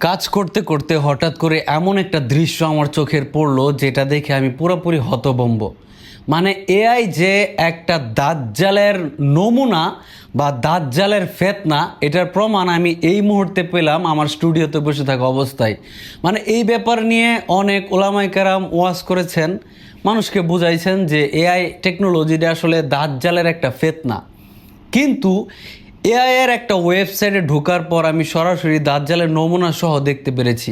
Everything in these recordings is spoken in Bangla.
কাজ করতে করতে হঠাৎ করে এমন একটা দৃশ্য আমার চোখের পড়লো যেটা দেখে আমি পুরোপুরি হতভম্ব। মানে এআই যে একটা দাজ্জালের নমুনা বা দাজ্জালের ফেতনা, এটার প্রমাণ আমি এই মুহূর্তে পেলাম আমার স্টুডিওতে বসে থাকা অবস্থায়। মানে এই ব্যাপার নিয়ে অনেক ওলামায়ে কেরাম ওয়াজ করেছেন, মানুষকে বুঝাইছেন যে এআই টেকনোলজিটা আসলে দাজ্জালের একটা ফেতনা। কিন্তু এআই এর একটা ওয়েবসাইটে ঢোকার পর আমি সরাসরি দাজ্জালের নমুনা সহ দেখতে পেরেছি।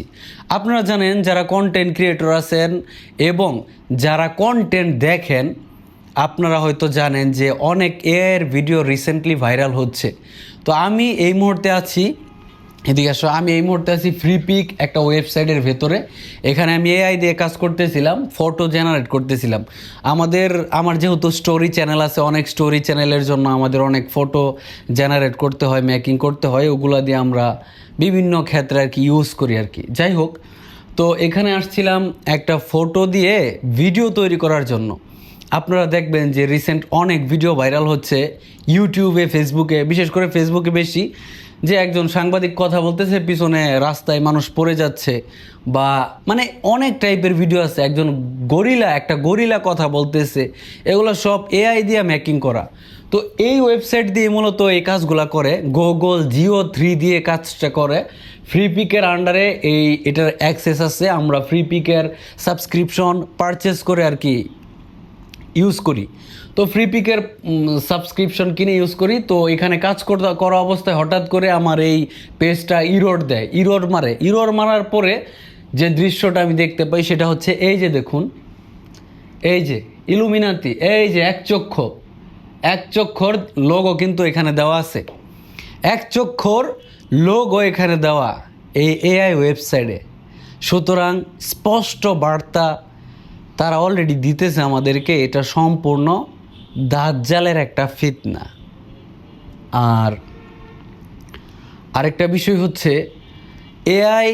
আপনারা জানেন, যারা কন্টেন্ট ক্রিয়েটর আছেন এবং যারা কন্টেন্ট দেখেন, আপনারা হয়তো জানেন যে অনেক এআই এর ভিডিও রিসেন্টলি ভাইরাল হচ্ছে। তো আমি এই মুহূর্তে আছি, এদিকে আসো, আমি এই মুহূর্তে আছি ফ্রিপিক একটা ওয়েবসাইটের ভেতরে। এখানে আমি এআই দিয়ে কাজ করতেছিলাম, ফটো জেনারেট করতেছিলাম। আমার যেহেতু স্টোরি চ্যানেল আছে, অনেক স্টোরি চ্যানেলের জন্য আমাদের অনেক ফটো জেনারেট করতে হয়, মেকিং করতে হয়, ওগুলো দিয়ে আমরা বিভিন্ন ক্ষেত্রে আর কি ইউজ করি আর কি। যাই হোক, তো এখানে আসছিলাম একটা ফটো দিয়ে ভিডিও তৈরি করার জন্য। আপনারা দেখবেন যে রিসেন্ট অনেক ভিডিও ভাইরাল হচ্ছে ইউটিউবে, ফেসবুকে, বিশেষ করে ফেসবুকে বেশি, যে একজন সাংবাদিক কথা বলতেছে, পিছনে রাস্তায় মানুষ পড়ে যাচ্ছে, বা মানে অনেক টাইপের ভিডিও আছে, একজন একটা গরিলা কথা বলতেছে। এগুলো সব এআই দিয়ে মেকিং করা। তো এই ওয়েবসাইট দিয়ে মূলত এই কাজগুলো করে, গুগল Geo3 দিয়ে কাজটা করে। ফ্রিপিকের আন্ডারে এটার অ্যাক্সেস আছে, আমরা ফ্রিপিকের সাবস্ক্রিপশন পারচেস করে আর কি ইউজ করি। তো ফ্রিপিকের সাবস্ক্রিপশন কিনে ইউজ করি। তো এখানে কাজ করা অবস্থায় হঠাৎ করে আমার এই পেজটা ইরোর দেয়, ইরোর মারার পরে যে দৃশ্যটা আমি দেখতে পাই সেটা হচ্ছে এই যে দেখুন, এই যে ইলুমিনাতি, এই যে এক চক্ষর লোগো কিন্তু এখানে দেওয়া আছে, এক চক্ষর লোগো এখানে দেওয়া এই এআই ওয়েবসাইটে। সুতরাং স্পষ্ট বার্তা তারা অলরেডি দিতেছে আমাদেরকে, এটা সম্পূর্ণ দাজ্জালের একটা ফিতনা। আর আরেকটা বিষয় হচ্ছে, এআই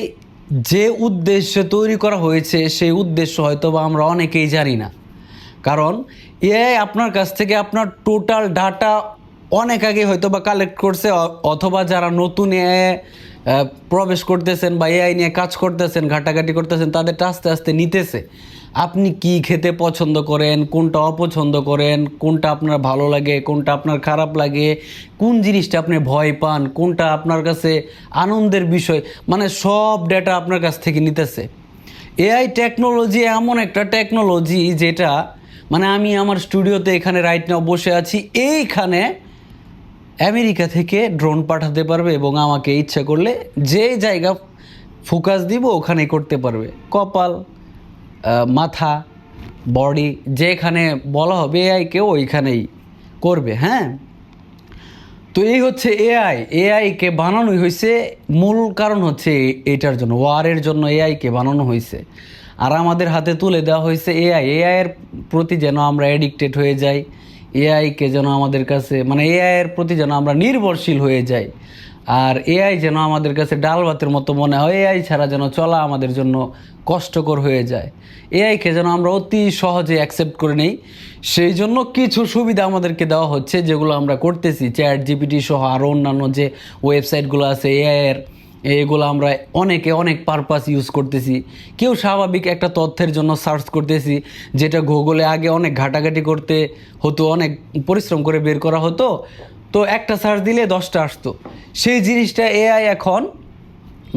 যে উদ্দেশ্যে তৈরি করা হয়েছে সেই উদ্দেশ্য হয়তো বা আমরা অনেকেই জানি না। কারণ এআই আপনার কাছ থেকে আপনার টোটাল ডাটা অনেক আগে হয়তো বা কালেক্ট করছে, অথবা যারা নতুন এআই প্রবেশ করতেছেন বা এআই নিয়ে কাজ করতেছেন, ঘাটাঘাটি করতেছেন, তাদেরটা আস্তে আস্তে নিতেছে। আপনি কি খেতে পছন্দ করেন, কোনটা অপছন্দ করেন, কোনটা আপনার ভালো লাগে, কোনটা আপনার খারাপ লাগে, কোন জিনিসটা আপনি ভয় পান, কোনটা আপনার কাছে আনন্দের বিষয়, মানে সব ডেটা আপনার কাছ থেকে নিতেছে। এআই টেকনোলজি এমন একটা টেকনোলজি যেটা, মানে আমি আমার স্টুডিওতে এখানে রাইট নাও বসে আছি, এইখানে আমেরিকা থেকে ড্রোন পাঠাতে পারবে এবং আমাকে ইচ্ছা করলে যে জায়গা ফোকাস দিব ওখানে করতে পারবে। কপাল, মাথা, বডি, যেখানে বলা হবে এআইকে ওইখানেই করবে। হ্যাঁ, তো এই হচ্ছে এআইকে বানানোই হয়েছে, মূল কারণ হচ্ছে এইটার জন্য, ওয়ারের জন্য এআইকে বানানো হয়েছে। আর আমাদের হাতে তুলে দেওয়া হয়েছে এআইয়ের প্রতি যেন আমরা অ্যাডিক্টেড হয়ে যাই, এআইকে যেন আমাদের কাছে, মানে এআইয়ের প্রতি যেন আমরা নির্ভরশীল হয়ে যাই। আর এআই যেন আমাদের কাছে ডাল ভাতের মতো মনে হয়, এআই ছাড়া যেন চলা আমাদের জন্য কষ্টকর হয়ে যায়। এআইকে যেন আমরা অতি সহজে অ্যাকসেপ্ট করে নেই। সেই জন্য কিছু সুবিধা আমাদেরকে দেওয়া হচ্ছে, যেগুলো আমরা করতেছি। ChatGPT সহ আরও অন্যান্য যে ওয়েবসাইটগুলো আছে এআইয়ের, এগুলো আমরা অনেক পারপাস ইউজ করতেছি। কেউ স্বাভাবিক একটা তথ্যের জন্য সার্চ করতেছি, যেটা গুগলে আগে অনেক ঘাটাঘাটি করতে হতো, অনেক পরিশ্রম করে বের করা হতো। তো একটা সার্চ দিলে 10টা আসতো। সেই জিনিসটা এআই এখন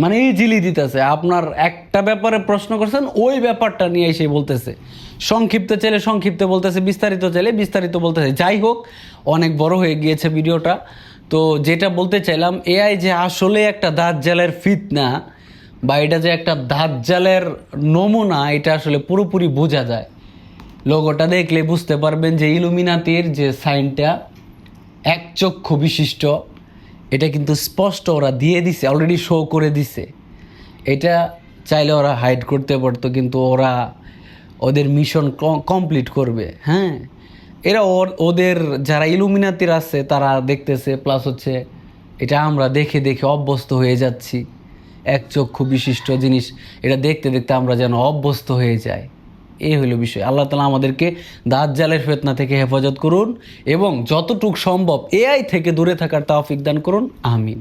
মানে ইজিলি দিতেছে। আপনার একটা ব্যাপারে প্রশ্ন করছেন, ওই ব্যাপারটা নিয়ে এসে বলতেছে। সংক্ষিপ্ত চাইলে সংক্ষিপ্ত বলতেছে, বিস্তারিত চাইলে বিস্তারিত বলতেছে। যাই হোক, অনেক বড় হয়ে গিয়েছে ভিডিওটা। তো যেটা বলতে চাইলাম, এআই যে আসলে একটা দাজ্জালের ফিতনা বা এটা যে একটা দাজ্জালের নমুনা, এটা আসলে পুরোপুরি বোঝা যায়। লোগোটা দেখলে বুঝতে পারবেন যে ইলুমিনাতির যে সাইনটা এক চক্ষু বিশিষ্ট, এটা কিন্তু স্পষ্ট ওরা দিয়ে দিছে, অলরেডি শো করে দিছে। এটা চাইলে ওরা হাইড করতে পারতো, কিন্তু ওদের মিশন কমপ্লিট করবে। হ্যাঁ, এরা ওদের যারা ইলুমিনাতির আছে তারা দেখতেছে, প্লাস হচ্ছে এটা আমরা দেখে দেখে অভ্যস্ত হয়ে যাচ্ছি। এক চক্ষু বিশিষ্ট জিনিস, এটা দেখতে দেখতে আমরা যেন অভ্যস্ত হয়ে যাই। এই হলো বিষয়। আল্লাহ তাআলা আমাদেরকে দাজ্জালের ফিতনা থেকে হেফাজত করুন এবং যতটুকু সম্ভব এআই থেকে দূরে থাকার তৌফিক দান করুন। আমিন।